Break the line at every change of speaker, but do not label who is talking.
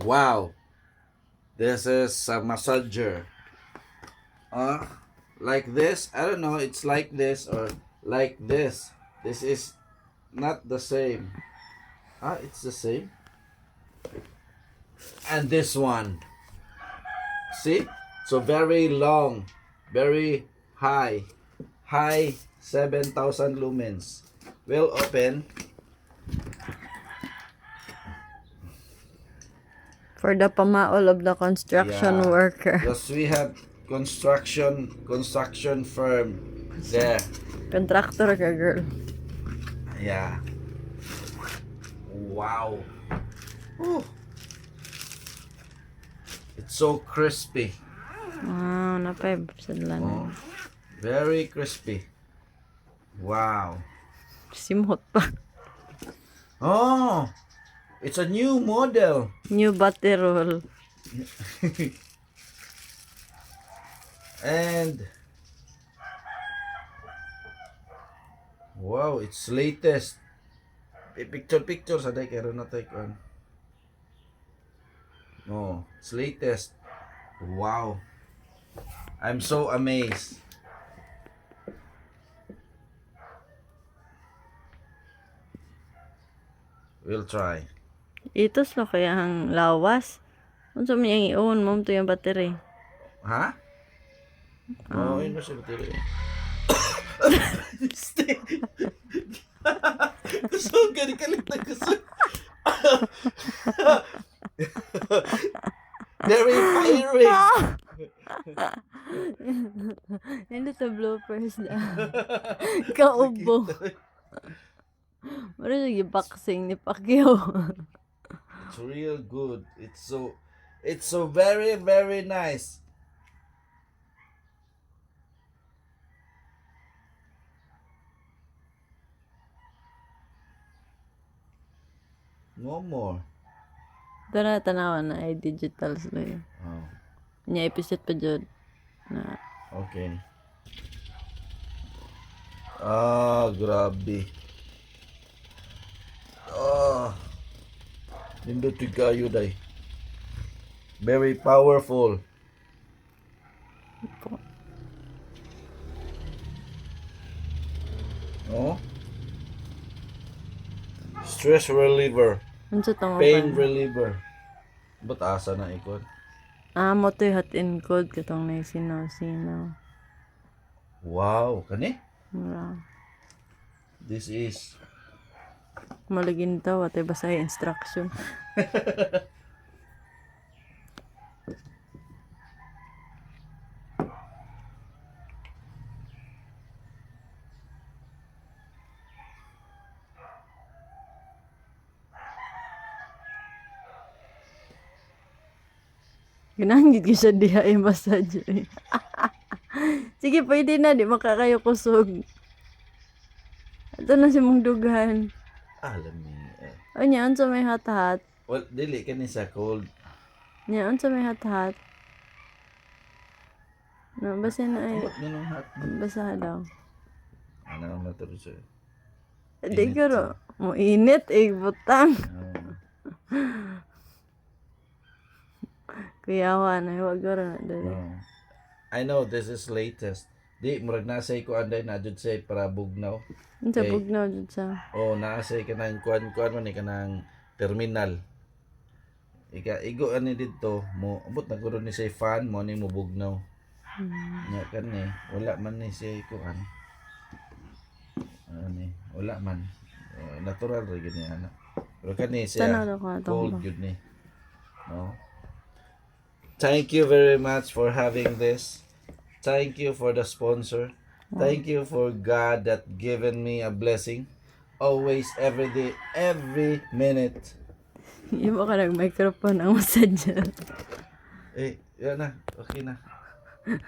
Wow. This is a massager. Like this. I don't know. It's like this or like this. This is not the same. It's the same. And this one. See? So very long. Very high. High 7,000 lumens. We'll open.
For the pamaol of the construction worker.
Because we have construction firm there.
Contractor ka, girl.
Yeah. Wow. Ooh. It's so crispy.
Wow, napay sadlan.
Oh, very crispy. Wow.
Simhot pa.
Oh, it's a new model.
New battery roll.
And wow, it's latest. Picture sa day karo na tay kon. No, it's latest. Wow. I'm so amazed. We'll try.
Itos lo kaya ang lawas. Unsa man yang i-on mo to yung battery?
Ha? Oh, yun na siya battery. Gusto ko ganikalit na gusto. Very fiery.
Hindi to bloopers na. Kaubo. Mara yung boxing ni Pacquiao.
It's real good. It's so very, very nice. No more.
Ito na tanawan na ay digitals na yun.
Oh,
Nya episode pa dyan. Na.
okay. Grabe. Nindot kayo day. Very powerful. Oh. Stress reliever.
Unsa tama
Pain
pa?
reliever. Ba't asa na ikot?
Mo to hot and cold katong na sinaw.
Wow, kani?
Mura.
This is
Malagin daw at basa instruction. Ginanggit ko siya diha ay massage. Sige, pwede na. Di makakayo kusog. Ito na si mong dugan.
alam ni.
O niya, unsa may hat-hat.
Well, dili kani sa cold.
Niya, unsa may hat-hat. No, basa na ay.
Ba't ganun hot?
Basa daw.
Ano na to siya?
Di ko ro. Mo init, butang. Kuyawa na, huwag ko rin na dali.
No. I know this is latest. Di murag nasay ko anday na jud say para bugnaw.
Unsa
Okay.
bugnaw jud sa.
Oh, nasay kanang kuan man ni kanang terminal. Igo ani didto mo abot na guro ni say fan mo ni mo bugnaw. Nya kani wala man ni say kuan. Ani wala man. Natural ra gid ni ana. Pero kani
Tanaw
siya
na ko na to.
cold gud ni. No. Thank you very much for having this. Thank you for the sponsor. Thank you for God that given me a blessing. Always, every day, every minute.
Iba ka nag-microphone ang massage.
Yan na. Okay na.